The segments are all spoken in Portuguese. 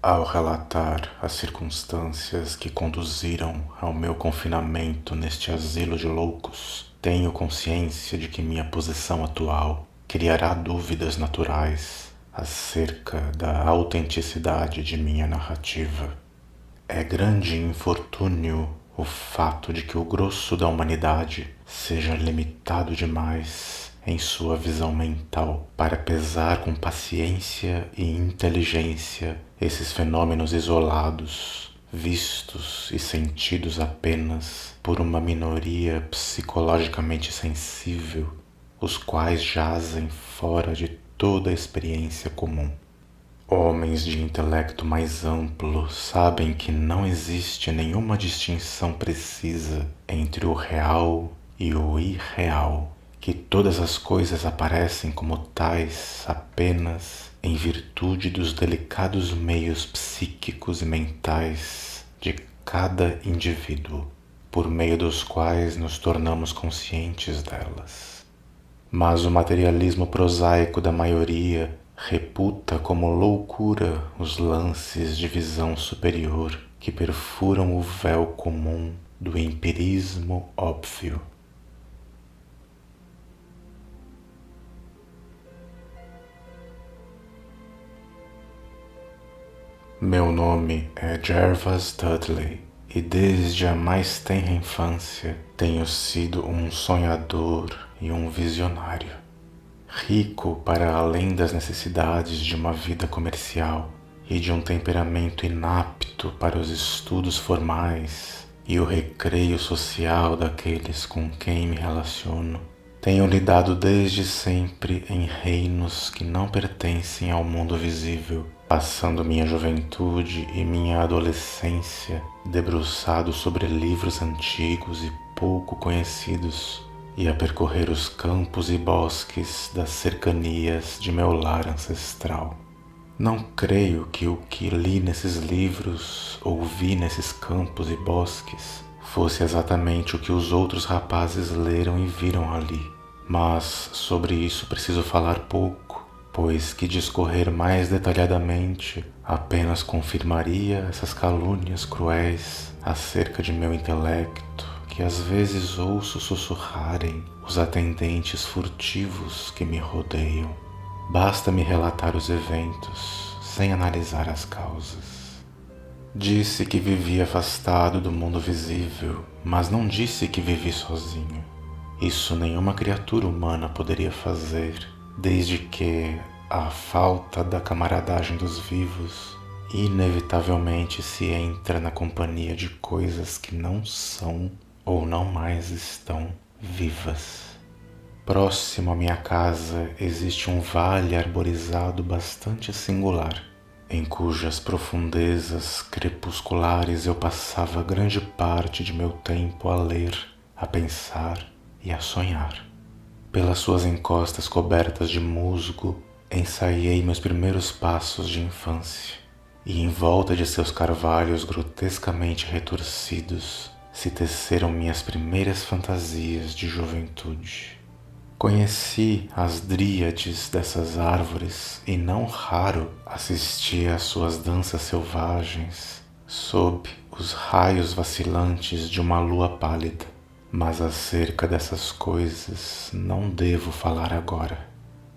Ao relatar as circunstâncias que conduziram ao meu confinamento neste asilo de loucos, tenho consciência de que minha posição atual criará dúvidas naturais acerca da autenticidade de minha narrativa. É grande infortúnio o fato de que o grosso da humanidade seja limitado demais em sua visão mental para pesar com paciência e inteligência esses fenômenos isolados, vistos e sentidos apenas por uma minoria psicologicamente sensível, os quais jazem fora de toda a experiência comum. Homens de intelecto mais amplo sabem que não existe nenhuma distinção precisa entre o real e o irreal, que todas as coisas aparecem como tais apenas em virtude dos delicados meios psíquicos e mentais de cada indivíduo, por meio dos quais nos tornamos conscientes delas. Mas o materialismo prosaico da maioria reputa como loucura os lances de visão superior que perfuram o véu comum do empirismo óbvio. Meu nome é Jervas Dudley e desde a mais tenra infância tenho sido um sonhador e um visionário. Rico para além das necessidades de uma vida comercial e de um temperamento inapto para os estudos formais e o recreio social daqueles com quem me relaciono, tenho lidado desde sempre em reinos que não pertencem ao mundo visível, passando minha juventude e minha adolescência debruçado sobre livros antigos e pouco conhecidos, e a percorrer os campos e bosques das cercanias de meu lar ancestral. Não creio que o que li nesses livros ou vi nesses campos e bosques fosse exatamente o que os outros rapazes leram e viram ali, mas sobre isso preciso falar pouco, pois que discorrer mais detalhadamente apenas confirmaria essas calúnias cruéis acerca de meu intelecto, que às vezes ouço sussurrarem os atendentes furtivos que me rodeiam. Basta-me relatar os eventos, sem analisar as causas. Disse que vivi afastado do mundo visível, mas não disse que vivi sozinho. Isso nenhuma criatura humana poderia fazer, desde que a falta da camaradagem dos vivos inevitavelmente se entra na companhia de coisas que não são ou não mais estão vivas. Próximo à minha casa existe um vale arborizado bastante singular, em cujas profundezas crepusculares eu passava grande parte de meu tempo a ler, a pensar e a sonhar. Pelas suas encostas cobertas de musgo, ensaiei meus primeiros passos de infância, e em volta de seus carvalhos grotescamente retorcidos se teceram minhas primeiras fantasias de juventude. Conheci as dríades dessas árvores e não raro assisti às suas danças selvagens sob os raios vacilantes de uma lua pálida. Mas acerca dessas coisas não devo falar agora.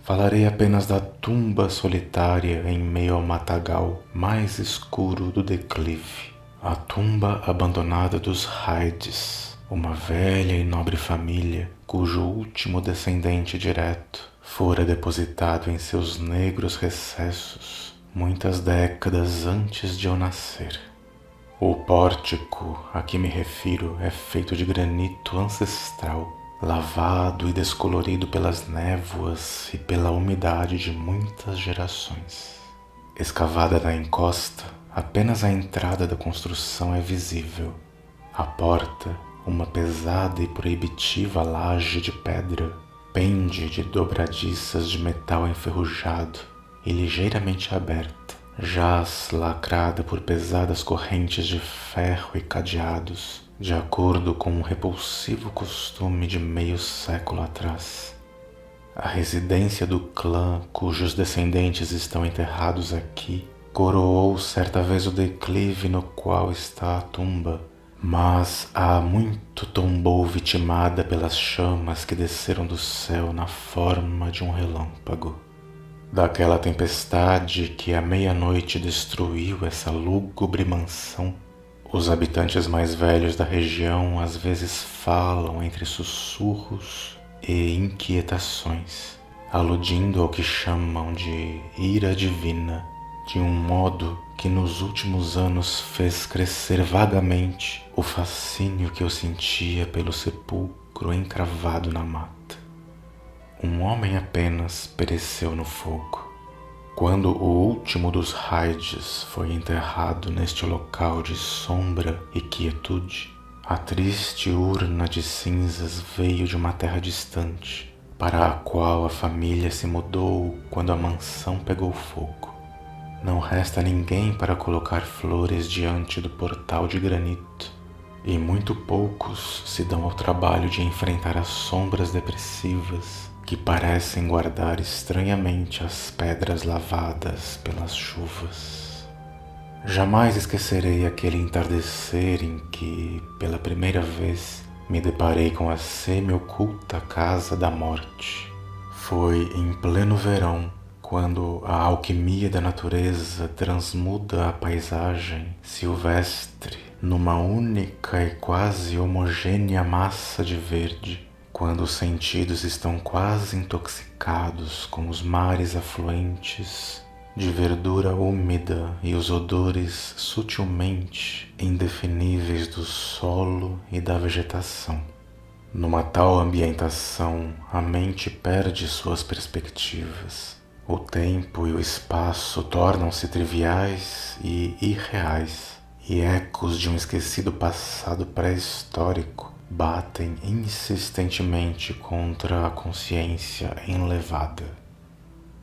Falarei apenas da tumba solitária em meio ao matagal mais escuro do declive. A tumba abandonada dos Hydes, uma velha e nobre família cujo último descendente direto fora depositado em seus negros recessos muitas décadas antes de eu nascer. O pórtico a que me refiro é feito de granito ancestral, lavado e descolorido pelas névoas e pela umidade de muitas gerações. Escavada na encosta, apenas a entrada da construção é visível. A porta, uma pesada e proibitiva laje de pedra, pende de dobradiças de metal enferrujado e ligeiramente aberta. Jaz lacrada por pesadas correntes de ferro e cadeados, de acordo com um repulsivo costume de meio século atrás. A residência do clã cujos descendentes estão enterrados aqui coroou certa vez o declive no qual está a tumba, mas há muito tombou vitimada pelas chamas que desceram do céu na forma de um relâmpago. Daquela tempestade que à meia-noite destruiu essa lúgubre mansão, os habitantes mais velhos da região às vezes falam entre sussurros e inquietações, aludindo ao que chamam de ira divina, de um modo que nos últimos anos fez crescer vagamente o fascínio que eu sentia pelo sepulcro encravado na mata. Um homem apenas pereceu no fogo. Quando o último dos Raids foi enterrado neste local de sombra e quietude, a triste urna de cinzas veio de uma terra distante, para a qual a família se mudou quando a mansão pegou fogo. Não resta ninguém para colocar flores diante do portal de granito, e muito poucos se dão ao trabalho de enfrentar as sombras depressivas que parecem guardar estranhamente as pedras lavadas pelas chuvas. Jamais esquecerei aquele entardecer em que, pela primeira vez, me deparei com a semi-oculta Casa da Morte. Foi em pleno verão, quando a alquimia da natureza transmuda a paisagem silvestre numa única e quase homogênea massa de verde, quando os sentidos estão quase intoxicados com os mares afluentes de verdura úmida e os odores sutilmente indefiníveis do solo e da vegetação. Numa tal ambientação, a mente perde suas perspectivas. O tempo e o espaço tornam-se triviais e irreais, e ecos de um esquecido passado pré-histórico batem insistentemente contra a consciência enlevada.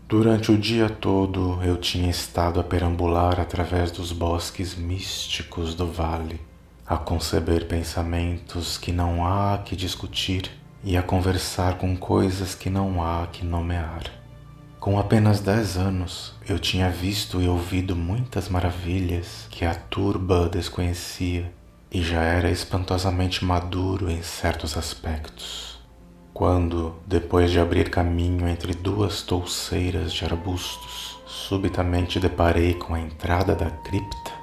Durante o dia todo eu tinha estado a perambular através dos bosques místicos do vale, a conceber pensamentos que não há que discutir e a conversar com coisas que não há que nomear. Com apenas 10 anos, eu tinha visto e ouvido muitas maravilhas que a turba desconhecia e já era espantosamente maduro em certos aspectos. Quando, depois de abrir caminho entre duas touceiras de arbustos, subitamente deparei com a entrada da cripta,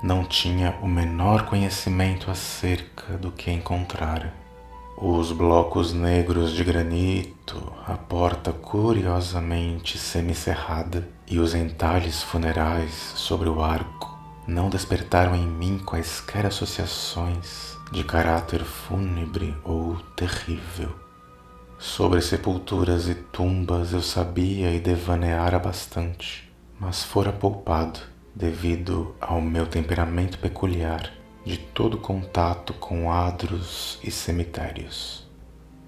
não tinha o menor conhecimento acerca do que encontrara. Os blocos negros de granito, a porta curiosamente semicerrada e os entalhes funerais sobre o arco não despertaram em mim quaisquer associações de caráter fúnebre ou terrível. Sobre sepulturas e tumbas eu sabia e devaneara bastante, mas fora poupado, devido ao meu temperamento peculiar, de todo contato com adros e cemitérios.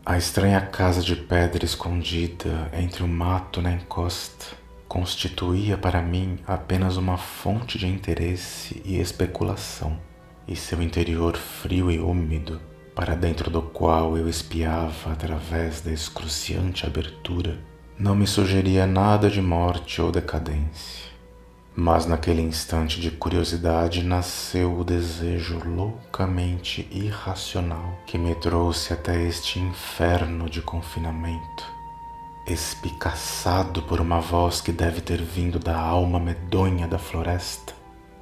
A estranha casa de pedra escondida entre o mato na encosta constituía para mim apenas uma fonte de interesse e especulação, e seu interior frio e úmido, para dentro do qual eu espiava através da excruciante abertura, não me sugeria nada de morte ou decadência. Mas naquele instante de curiosidade nasceu o desejo loucamente irracional que me trouxe até este inferno de confinamento. Espicaçado por uma voz que deve ter vindo da alma medonha da floresta,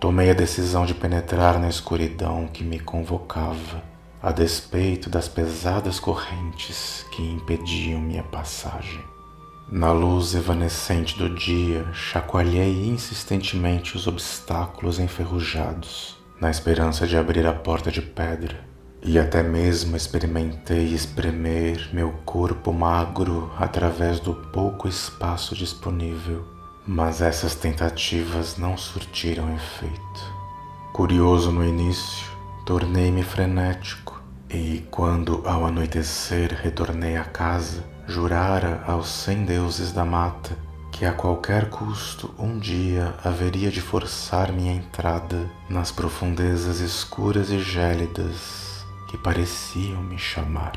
tomei a decisão de penetrar na escuridão que me convocava, a despeito das pesadas correntes que impediam minha passagem. Na luz evanescente do dia, chacoalhei insistentemente os obstáculos enferrujados, na esperança de abrir a porta de pedra, e até mesmo experimentei espremer meu corpo magro através do pouco espaço disponível, mas essas tentativas não surtiram efeito. Curioso no início, tornei-me frenético, e quando ao anoitecer retornei à casa, jurara aos 100 deuses da mata que a qualquer custo um dia haveria de forçar minha entrada nas profundezas escuras e gélidas que pareciam me chamar.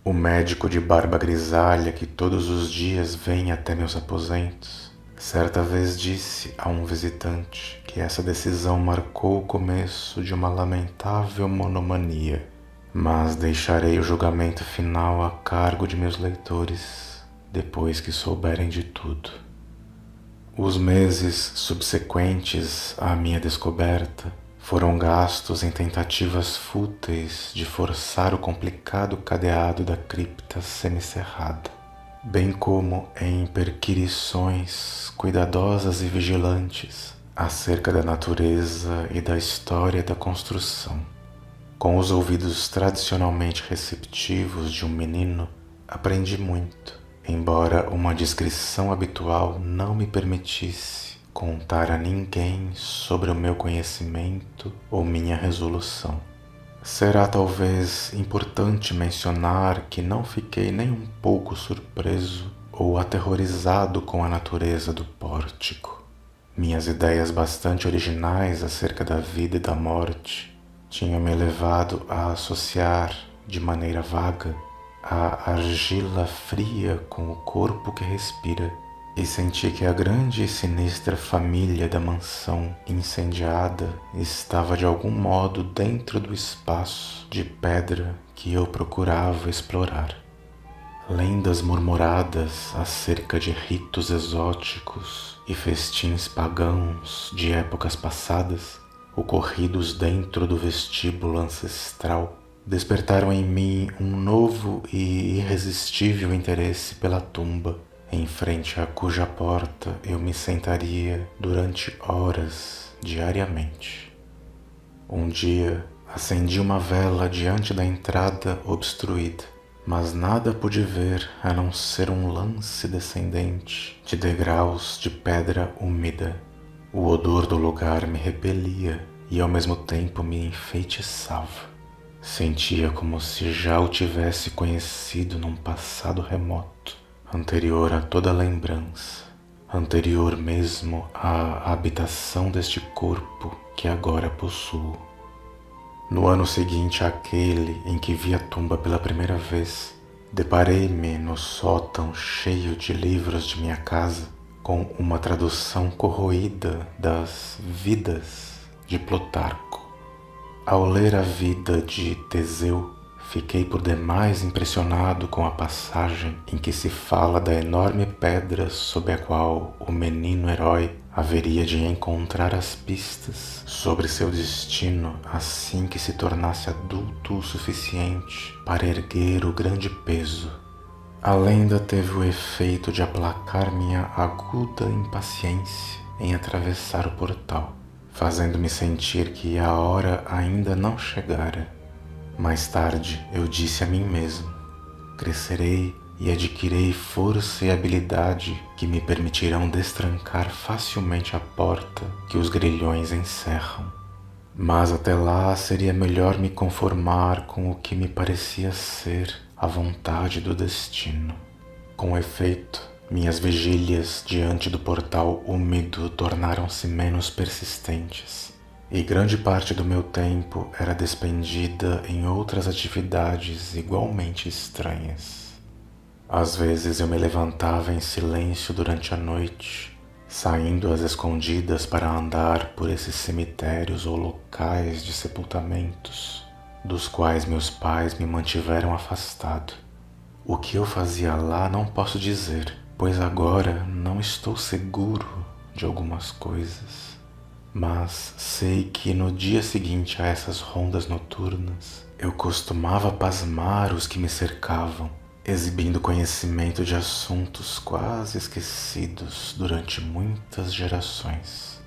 O médico de barba grisalha que todos os dias vem até meus aposentos Certa vez disse a um visitante que essa decisão marcou o começo de uma lamentável monomania, mas deixarei o julgamento final a cargo de meus leitores depois que souberem de tudo. Os meses subsequentes à minha descoberta foram gastos em tentativas fúteis de forçar o complicado cadeado da cripta semicerrada, bem como em perquirições cuidadosas e vigilantes acerca da natureza e da história da construção. Com os ouvidos tradicionalmente receptivos de um menino, aprendi muito, embora uma descrição habitual não me permitisse contar a ninguém sobre o meu conhecimento ou minha resolução. Será talvez importante mencionar que não fiquei nem um pouco surpreso ou aterrorizado com a natureza do pórtico. Minhas ideias bastante originais acerca da vida e da morte tinham me levado a associar, de maneira vaga, a argila fria com o corpo que respira, e senti que a grande e sinistra família da mansão incendiada estava de algum modo dentro do espaço de pedra que eu procurava explorar. Lendas murmuradas acerca de ritos exóticos e festins pagãos de épocas passadas, ocorridos dentro do vestíbulo ancestral, despertaram em mim um novo e irresistível interesse pela tumba, em frente a cuja porta eu me sentaria durante horas diariamente. Um dia acendi uma vela diante da entrada obstruída, mas nada pude ver a não ser um lance descendente de degraus de pedra úmida. O odor do lugar me repelia e ao mesmo tempo me enfeitiçava. Sentia como se já o tivesse conhecido num passado remoto, anterior a toda lembrança, anterior mesmo à habitação deste corpo que agora possuo. No ano seguinte àquele em que vi a tumba pela primeira vez, deparei-me no sótão cheio de livros de minha casa com uma tradução corroída das Vidas de Plutarco. Ao ler a vida de Teseu, fiquei por demais impressionado com a passagem em que se fala da enorme pedra sob a qual o menino herói haveria de encontrar as pistas sobre seu destino assim que se tornasse adulto o suficiente para erguer o grande peso. A lenda teve o efeito de aplacar minha aguda impaciência em atravessar o portal, fazendo-me sentir que a hora ainda não chegara. Mais tarde eu disse a mim mesmo: crescerei e adquirei força e habilidade que me permitirão destrancar facilmente a porta que os grilhões encerram. Mas até lá seria melhor me conformar com o que me parecia ser a vontade do destino. Com efeito, minhas vigílias diante do portal úmido tornaram-se menos persistentes, e grande parte do meu tempo era despendida em outras atividades igualmente estranhas. Às vezes eu me levantava em silêncio durante a noite, saindo às escondidas para andar por esses cemitérios ou locais de sepultamentos, dos quais meus pais me mantiveram afastado. O que eu fazia lá não posso dizer, pois agora não estou seguro de algumas coisas. Mas sei que no dia seguinte a essas rondas noturnas, eu costumava pasmar os que me cercavam, exibindo conhecimento de assuntos quase esquecidos durante muitas gerações.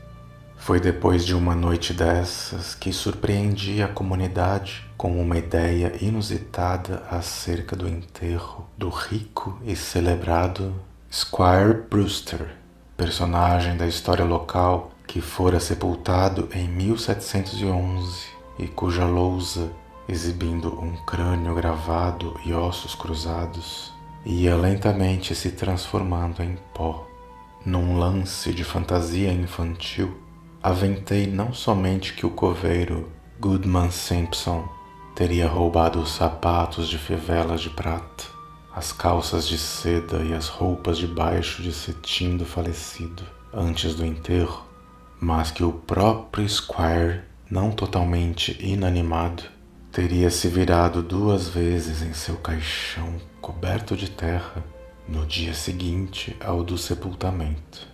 Foi depois de uma noite dessas que surpreendi a comunidade com uma ideia inusitada acerca do enterro do rico e celebrado Squire Brewster, personagem da história local que fora sepultado em 1711 e cuja lousa, exibindo um crânio gravado e ossos cruzados, ia lentamente se transformando em pó. Num lance de fantasia infantil, aventei não somente que o coveiro Goodman Simpson teria roubado os sapatos de fivelas de prata, as calças de seda e as roupas de baixo de cetim do falecido antes do enterro, mas que o próprio Squire, não totalmente inanimado, teria se virado 2 vezes em seu caixão coberto de terra no dia seguinte ao do sepultamento.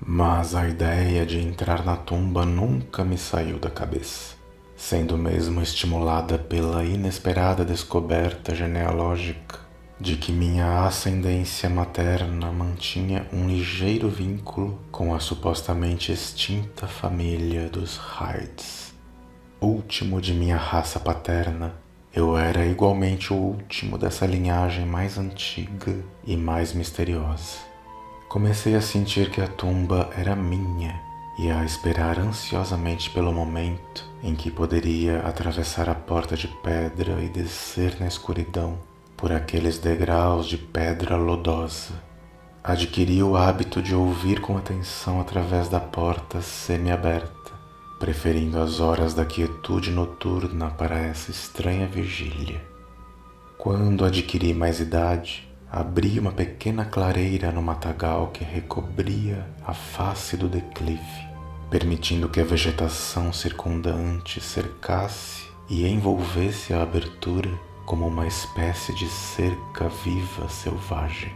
Mas a ideia de entrar na tumba nunca me saiu da cabeça, sendo mesmo estimulada pela inesperada descoberta genealógica de que minha ascendência materna mantinha um ligeiro vínculo com a supostamente extinta família dos Hydes. Último de minha raça paterna, eu era igualmente o último dessa linhagem mais antiga e mais misteriosa. Comecei a sentir que a tumba era minha e a esperar ansiosamente pelo momento em que poderia atravessar a porta de pedra e descer na escuridão por aqueles degraus de pedra lodosa. Adquiri o hábito de ouvir com atenção através da porta semi-aberta, preferindo as horas da quietude noturna para essa estranha vigília. Quando adquiri mais idade, abri uma pequena clareira no matagal que recobria a face do declive, permitindo que a vegetação circundante cercasse e envolvesse a abertura como uma espécie de cerca viva selvagem.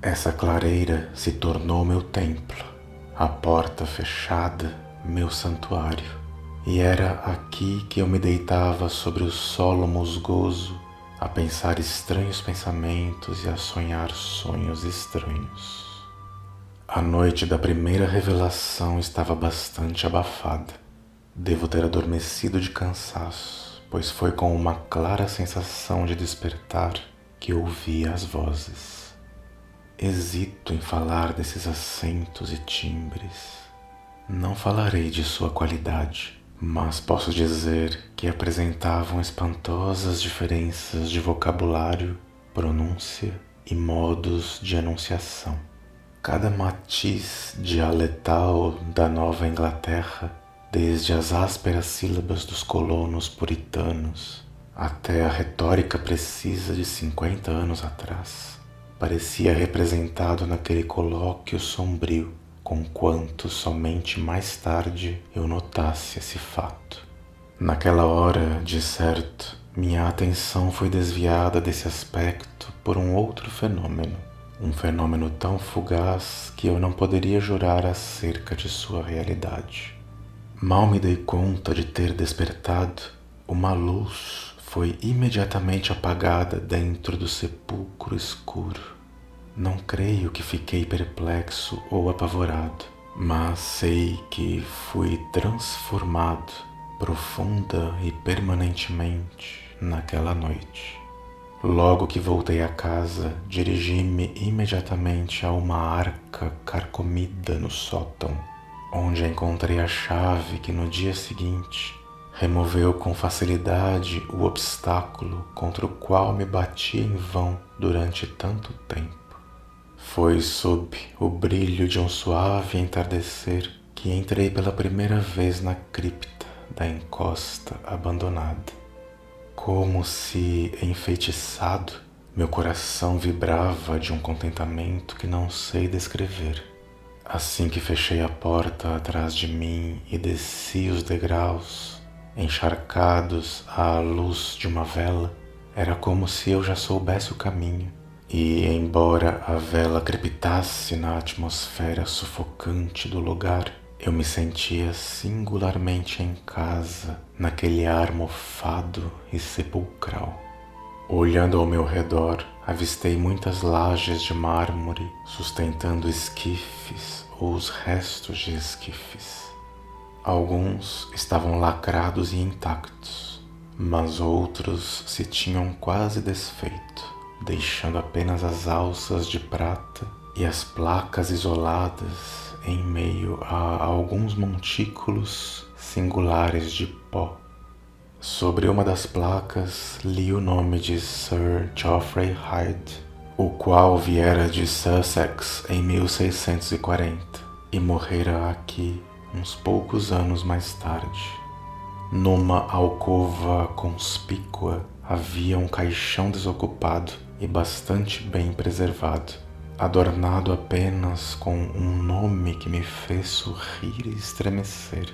Essa clareira se tornou meu templo, a porta fechada, meu santuário, e era aqui que eu me deitava sobre o solo musgoso, a pensar estranhos pensamentos e a sonhar sonhos estranhos. A noite da primeira revelação estava bastante abafada. Devo ter adormecido de cansaço, pois foi com uma clara sensação de despertar que ouvi as vozes. Hesito em falar desses acentos e timbres. Não falarei de sua qualidade, mas posso dizer que apresentavam espantosas diferenças de vocabulário, pronúncia e modos de enunciação. Cada matiz dialetal da Nova Inglaterra, desde as ásperas sílabas dos colonos puritanos até a retórica precisa de 50 anos atrás, parecia representado naquele colóquio sombrio, conquanto somente mais tarde eu notasse esse fato. Naquela hora, de certo, minha atenção foi desviada desse aspecto por um outro fenômeno, um fenômeno tão fugaz que eu não poderia jurar acerca de sua realidade. Mal me dei conta de ter despertado, uma luz foi imediatamente apagada dentro do sepulcro escuro. Não creio que fiquei perplexo ou apavorado, mas sei que fui transformado profunda e permanentemente naquela noite. Logo que voltei a casa, dirigi-me imediatamente a uma arca carcomida no sótão, onde encontrei a chave que no dia seguinte removeu com facilidade o obstáculo contra o qual me bati em vão durante tanto tempo. Foi sob o brilho de um suave entardecer que entrei pela primeira vez na cripta da encosta abandonada. Como se enfeitiçado, meu coração vibrava de um contentamento que não sei descrever. Assim que fechei a porta atrás de mim e desci os degraus, encharcados à luz de uma vela, era como se eu já soubesse o caminho. E, embora a vela crepitasse na atmosfera sufocante do lugar, eu me sentia singularmente em casa, naquele ar mofado e sepulcral. Olhando ao meu redor, avistei muitas lajes de mármore sustentando esquifes ou os restos de esquifes. Alguns estavam lacrados e intactos, mas outros se tinham quase desfeito, deixando apenas as alças de prata e as placas isoladas em meio a alguns montículos singulares de pó. Sobre uma das placas li o nome de Sir Geoffrey Hyde, o qual viera de Sussex em 1640 e morrera aqui uns poucos anos mais tarde. Numa alcova conspícua havia um caixão desocupado e bastante bem preservado, adornado apenas com um nome que me fez sorrir e estremecer.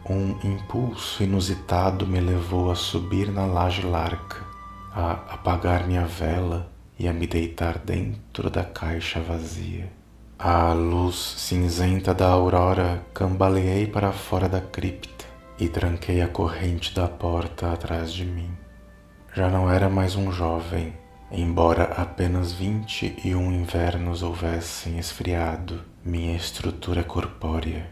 Um impulso inusitado me levou a subir na laje larga, a apagar minha vela e a me deitar dentro da caixa vazia. À luz cinzenta da aurora, cambaleei para fora da cripta e tranquei a corrente da porta atrás de mim. Já não era mais um jovem, embora apenas 21 invernos houvessem esfriado minha estrutura corpórea.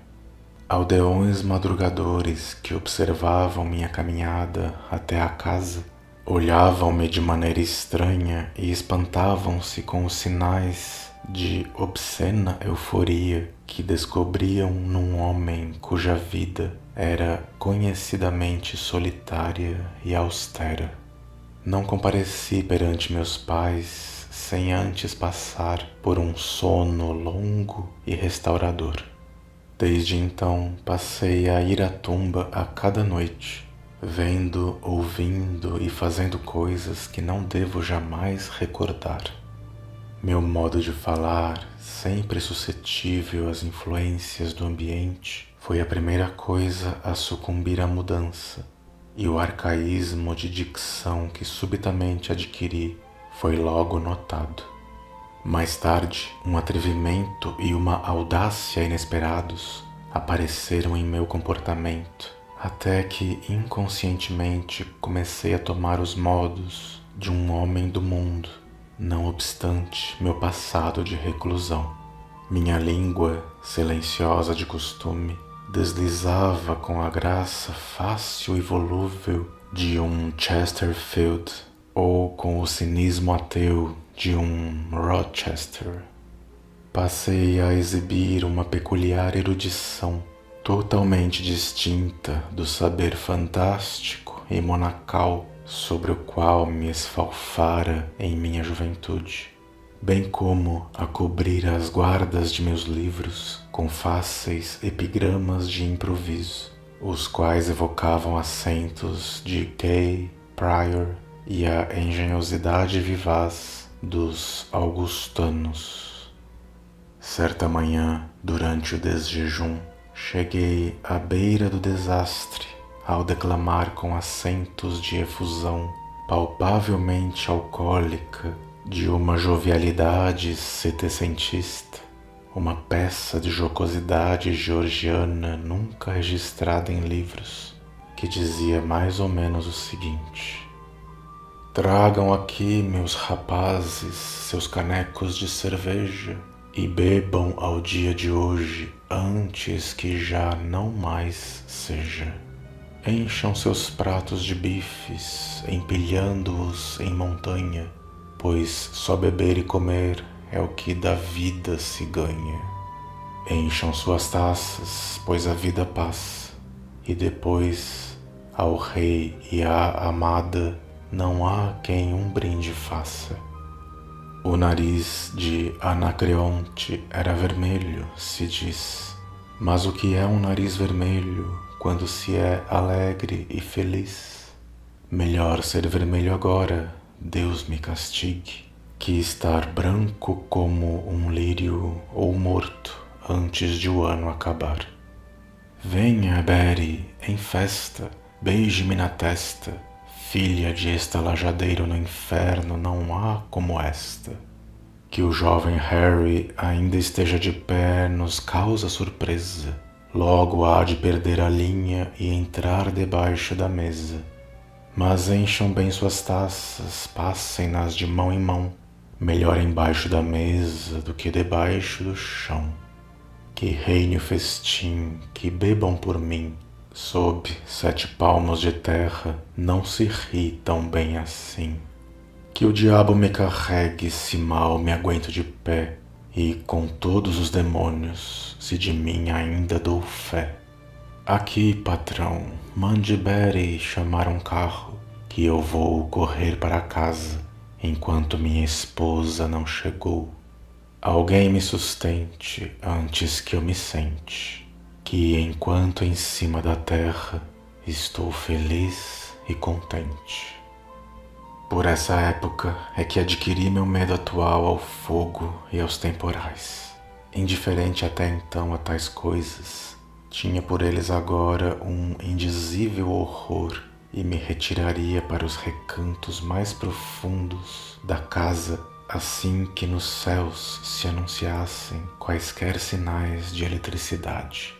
Aldeões madrugadores que observavam minha caminhada até a casa olhavam-me de maneira estranha e espantavam-se com os sinais de obscena euforia que descobriam num homem cuja vida era conhecidamente solitária e austera. Não compareci perante meus pais sem antes passar por um sono longo e restaurador. Desde então passei a ir à tumba a cada noite, vendo, ouvindo e fazendo coisas que não devo jamais recordar. Meu modo de falar, sempre suscetível às influências do ambiente, foi a primeira coisa a sucumbir à mudança, e o arcaísmo de dicção que subitamente adquiri foi logo notado. Mais tarde, um atrevimento e uma audácia inesperados apareceram em meu comportamento, até que inconscientemente comecei a tomar os modos de um homem do mundo, não obstante meu passado de reclusão. Minha língua, silenciosa de costume, deslizava com a graça fácil e volúvel de um Chesterfield ou com o cinismo ateu de um Rochester. Passei a exibir uma peculiar erudição, totalmente distinta do saber fantástico e monacal sobre o qual me esfalfara em minha juventude, bem como a cobrir as guardas de meus livros com fáceis epigramas de improviso, os quais evocavam acentos de Gay, Prior e a engenhosidade vivaz dos augustanos. Certa manhã, durante o desjejum, cheguei à beira do desastre ao declamar com acentos de efusão palpavelmente alcoólica de uma jovialidade setecentista, uma peça de jocosidade georgiana nunca registrada em livros, que dizia mais ou menos o seguinte: tragam aqui, meus rapazes, seus canecos de cerveja e bebam ao dia de hoje antes que já não mais seja. Encham seus pratos de bifes, empilhando-os em montanha, pois só beber e comer é o que da vida se ganha. Encham suas taças, pois a vida passa, e depois, ao rei e à amada, não há quem um brinde faça. O nariz de Anacreonte era vermelho, se diz, mas o que é um nariz vermelho quando se é alegre e feliz? Melhor ser vermelho agora, Deus me castigue, que estar branco como um lírio ou morto antes de o ano acabar. Venha, Betty, em festa, beije-me na testa, filha de estalajadeiro no inferno, não há como esta. Que o jovem Harry ainda esteja de pé nos causa surpresa. Logo há de perder a linha e entrar debaixo da mesa. Mas encham bem suas taças, passem-nas de mão em mão. Melhor embaixo da mesa do que debaixo do chão. Que reine o festim, que bebam por mim. Sob 7 palmos de terra não se ri tão bem assim. Que o diabo me carregue se mal me aguento de pé, e com todos os demônios, se de mim ainda dou fé. Aqui, patrão, mande Betty chamar um carro, que eu vou correr para casa, enquanto minha esposa não chegou. Alguém me sustente antes que eu me sente, que enquanto em cima da terra estou feliz e contente. Por essa época é que adquiri meu medo atual ao fogo e aos temporais. Indiferente até então a tais coisas, tinha por eles agora um indizível horror e me retiraria para os recantos mais profundos da casa assim que nos céus se anunciassem quaisquer sinais de eletricidade.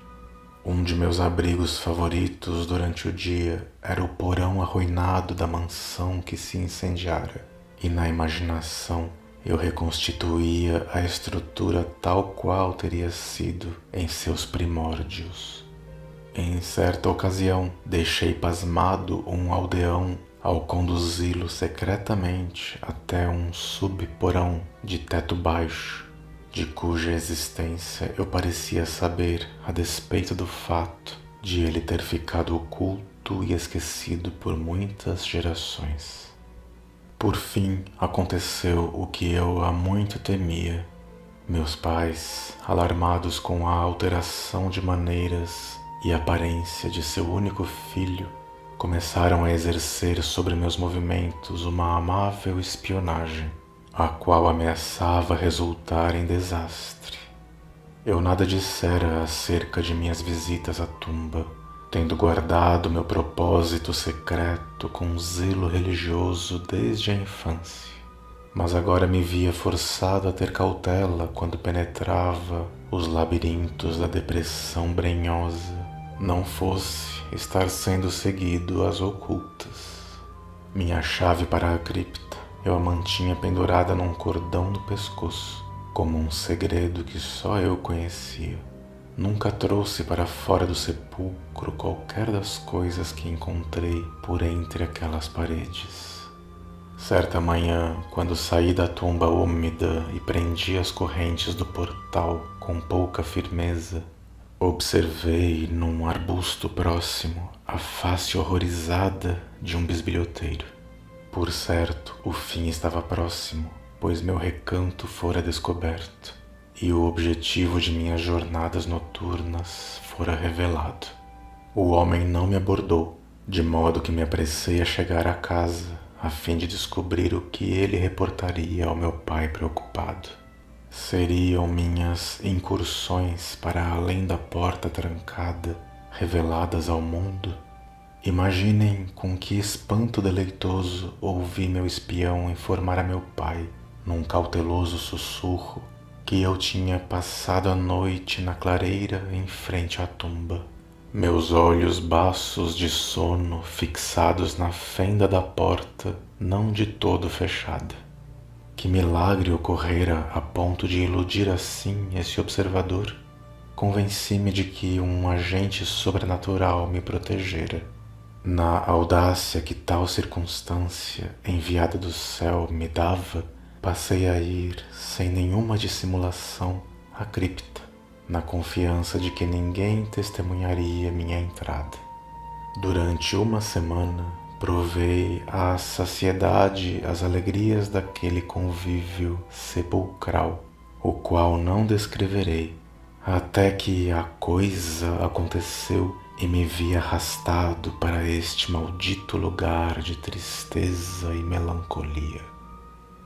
Um de meus abrigos favoritos durante o dia era o porão arruinado da mansão que se incendiara, e na imaginação eu reconstituía a estrutura tal qual teria sido em seus primórdios. Em certa ocasião, deixei pasmado um aldeão ao conduzi-lo secretamente até um subporão de teto baixo, de cuja existência eu parecia saber a despeito do fato de ele ter ficado oculto e esquecido por muitas gerações. Por fim, aconteceu o que eu há muito temia. Meus pais, alarmados com a alteração de maneiras e aparência de seu único filho, começaram a exercer sobre meus movimentos uma amável espionagem, a qual ameaçava resultar em desastre. Eu nada dissera acerca de minhas visitas à tumba, tendo guardado meu propósito secreto com zelo religioso desde a infância. Mas agora me via forçado a ter cautela quando penetrava os labirintos da depressão brenhosa, não fosse estar sendo seguido às ocultas. Minha chave para a cripta eu a mantinha pendurada num cordão no pescoço, como um segredo que só eu conhecia. Nunca trouxe para fora do sepulcro qualquer das coisas que encontrei por entre aquelas paredes. Certa manhã, quando saí da tumba úmida e prendi as correntes do portal com pouca firmeza, observei num arbusto próximo a face horrorizada de um bisbilhoteiro. Por certo, o fim estava próximo, pois meu recanto fora descoberto e o objetivo de minhas jornadas noturnas fora revelado. O homem não me abordou, de modo que me apressei a chegar à casa, a fim de descobrir o que ele reportaria ao meu pai preocupado. Seriam minhas incursões para além da porta trancada, reveladas ao mundo? Imaginem com que espanto deleitoso ouvi meu espião informar a meu pai, num cauteloso sussurro, que eu tinha passado a noite na clareira em frente à tumba. Meus olhos baços de sono fixados na fenda da porta, não de todo fechada. Que milagre ocorrera a ponto de iludir assim esse observador? Convenci-me de que um agente sobrenatural me protegera. Na audácia que tal circunstância enviada do céu me dava, passei a ir, sem nenhuma dissimulação, à cripta, na confiança de que ninguém testemunharia minha entrada. Durante uma semana, provei à saciedade as alegrias daquele convívio sepulcral, o qual não descreverei, até que a coisa aconteceu e me vi arrastado para este maldito lugar de tristeza e melancolia.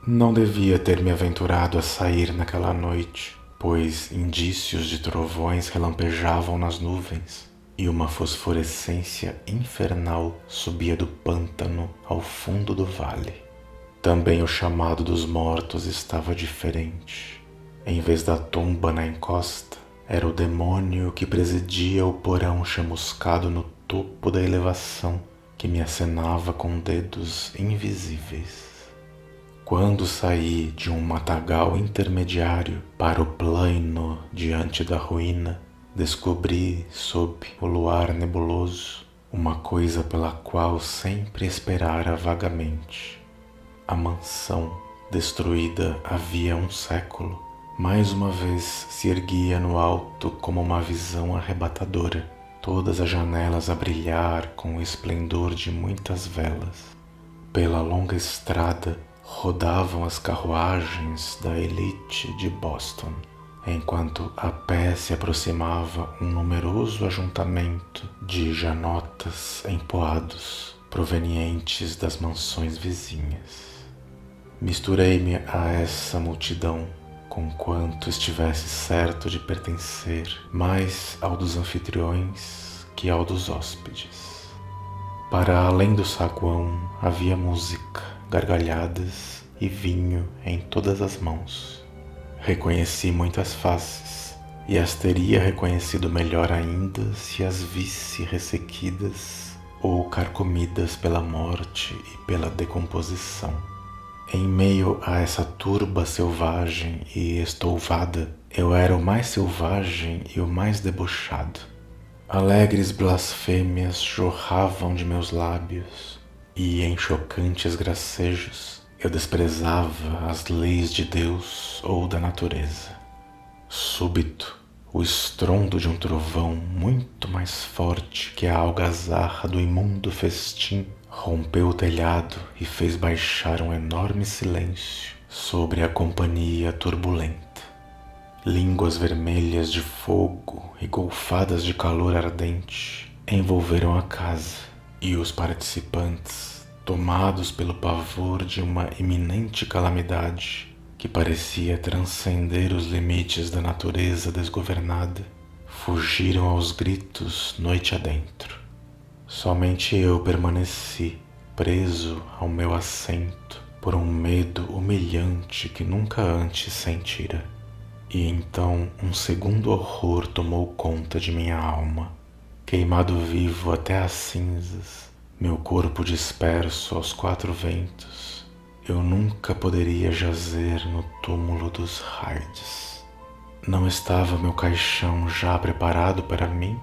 Não devia ter me aventurado a sair naquela noite, pois indícios de trovões relampejavam nas nuvens e uma fosforescência infernal subia do pântano ao fundo do vale. Também o chamado dos mortos estava diferente. Em vez da tumba na encosta, era o demônio que presidia o porão chamuscado no topo da elevação, que me acenava com dedos invisíveis. Quando saí de um matagal intermediário para o plaino diante da ruína, descobri, sob o luar nebuloso, uma coisa pela qual sempre esperara vagamente. A mansão, destruída havia um século, mais uma vez se erguia no alto como uma visão arrebatadora, todas as janelas a brilhar com o esplendor de muitas velas. Pela longa estrada rodavam as carruagens da elite de Boston, enquanto a pé se aproximava um numeroso ajuntamento de janotas empoados, provenientes das mansões vizinhas. Misturei-me a essa multidão, conquanto estivesse certo de pertencer mais ao dos anfitriões que ao dos hóspedes. Para além do saguão havia música, gargalhadas e vinho em todas as mãos. Reconheci muitas faces, e as teria reconhecido melhor ainda se as visse ressequidas ou carcomidas pela morte e pela decomposição. Em meio a essa turba selvagem e estouvada, eu era o mais selvagem e o mais debochado. Alegres blasfêmias jorravam de meus lábios, e em chocantes gracejos eu desprezava as leis de Deus ou da natureza. Súbito, o estrondo de um trovão muito mais forte que a algazarra do imundo festim rompeu o telhado e fez baixar um enorme silêncio sobre a companhia turbulenta. Línguas vermelhas de fogo e golfadas de calor ardente envolveram a casa, e os participantes, tomados pelo pavor de uma iminente calamidade que parecia transcender os limites da natureza desgovernada, fugiram aos gritos noite adentro. Somente eu permaneci preso ao meu assento por um medo humilhante que nunca antes sentira. E então um segundo horror tomou conta de minha alma. Queimado vivo até as cinzas, meu corpo disperso aos quatro ventos, eu nunca poderia jazer no túmulo dos Hydes. Não estava meu caixão já preparado para mim?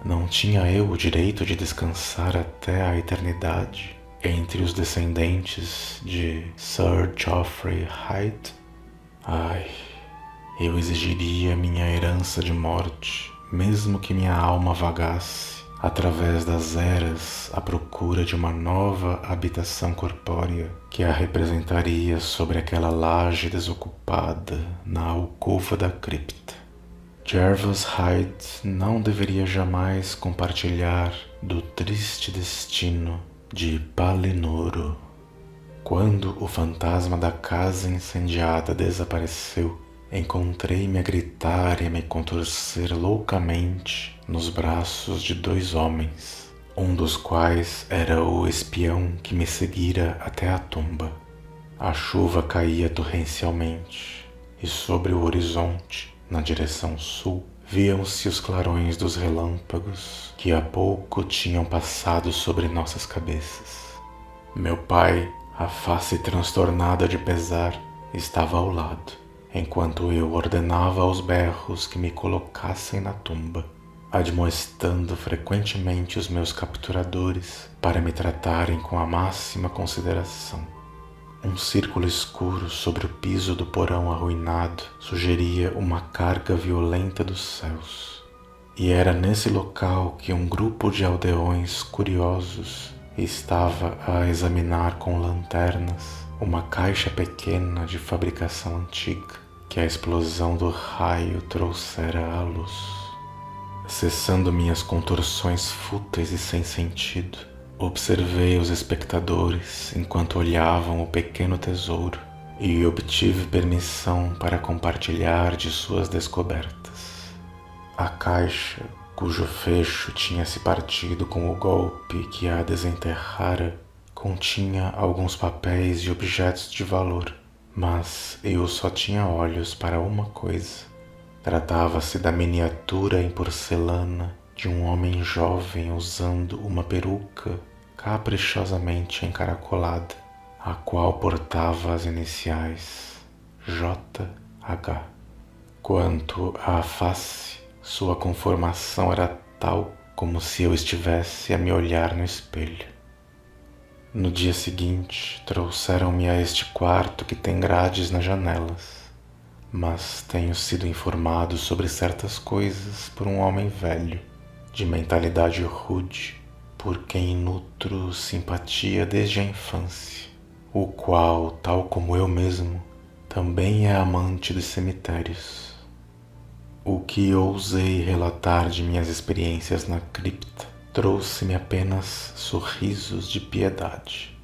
Não tinha eu o direito de descansar até a eternidade entre os descendentes de Sir Geoffrey Hyde? Ai, eu exigiria minha herança de morte, mesmo que minha alma vagasse através das eras à procura de uma nova habitação corpórea que a representaria sobre aquela laje desocupada na alcova da cripta. Gervas Hyde não deveria jamais compartilhar do triste destino de Palinuro. Quando o fantasma da casa incendiada desapareceu, encontrei-me a gritar e a me contorcer loucamente nos braços de dois homens, um dos quais era o espião que me seguira até a tumba. A chuva caía torrencialmente, e sobre o horizonte, na direção sul, viam-se os clarões dos relâmpagos que há pouco tinham passado sobre nossas cabeças. Meu pai, a face transtornada de pesar, estava ao lado, enquanto eu ordenava aos berros que me colocassem na tumba, admoestando frequentemente os meus capturadores para me tratarem com a máxima consideração. Um círculo escuro sobre o piso do porão arruinado sugeria uma carga violenta dos céus. E era nesse local que um grupo de aldeões curiosos estava a examinar com lanternas uma caixa pequena de fabricação antiga que a explosão do raio trouxera à luz. Cessando minhas contorções fúteis e sem sentido, observei os espectadores enquanto olhavam o pequeno tesouro e obtive permissão para compartilhar de suas descobertas. A caixa, cujo fecho tinha se partido com o golpe que a desenterrara, continha alguns papéis e objetos de valor, mas eu só tinha olhos para uma coisa. Tratava-se da miniatura em porcelana de um homem jovem usando uma peruca caprichosamente encaracolada, a qual portava as iniciais JH. Quanto à face, sua conformação era tal como se eu estivesse a me olhar no espelho. No dia seguinte, trouxeram-me a este quarto que tem grades nas janelas, mas tenho sido informado sobre certas coisas por um homem velho, de mentalidade rude, por quem nutro simpatia desde a infância, o qual, tal como eu mesmo, também é amante dos cemitérios. O que ousei relatar de minhas experiências na cripta trouxe-me apenas sorrisos de piedade.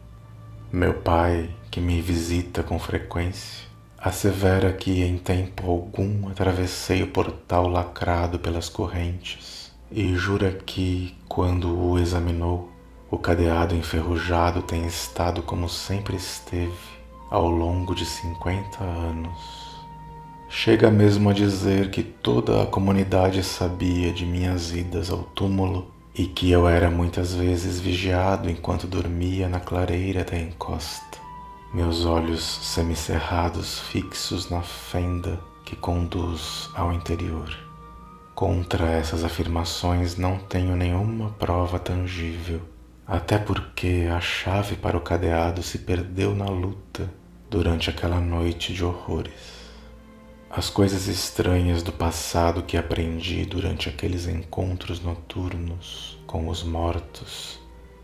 Meu pai, que me visita com frequência, assevera que em tempo algum atravessei o portal lacrado pelas correntes e jura que, quando o examinou, o cadeado enferrujado tem estado como sempre esteve ao longo de 50 anos. Chega mesmo a dizer que toda a comunidade sabia de minhas idas ao túmulo e que eu era muitas vezes vigiado enquanto dormia na clareira da encosta, meus olhos semicerrados fixos na fenda que conduz ao interior. Contra essas afirmações não tenho nenhuma prova tangível, até porque a chave para o cadeado se perdeu na luta durante aquela noite de horrores. As coisas estranhas do passado que aprendi durante aqueles encontros noturnos com os mortos,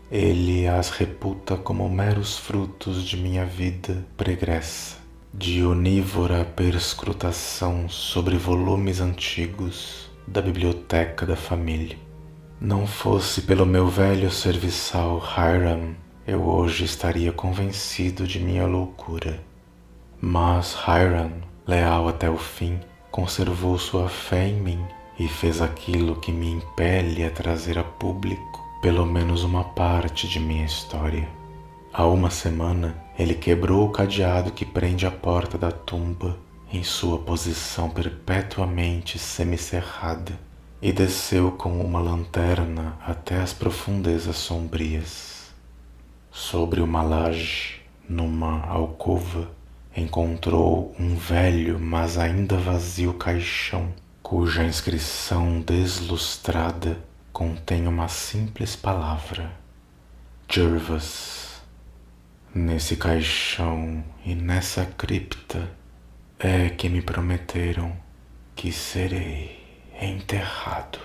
ele as reputa como meros frutos de minha vida pregressa, de onívora perscrutação sobre volumes antigos da biblioteca da família. Não fosse pelo meu velho serviçal Hiram, eu hoje estaria convencido de minha loucura. Mas Hiram, leal até o fim, conservou sua fé em mim e fez aquilo que me impele a trazer a público pelo menos uma parte de minha história. Há uma semana, ele quebrou o cadeado que prende a porta da tumba em sua posição perpetuamente semicerrada e desceu com uma lanterna até as profundezas sombrias. Sobre uma laje, numa alcova, encontrou um velho, mas ainda vazio caixão, cuja inscrição deslustrada contém uma simples palavra: Jervas. Nesse caixão e nessa cripta é que me prometeram que serei enterrado.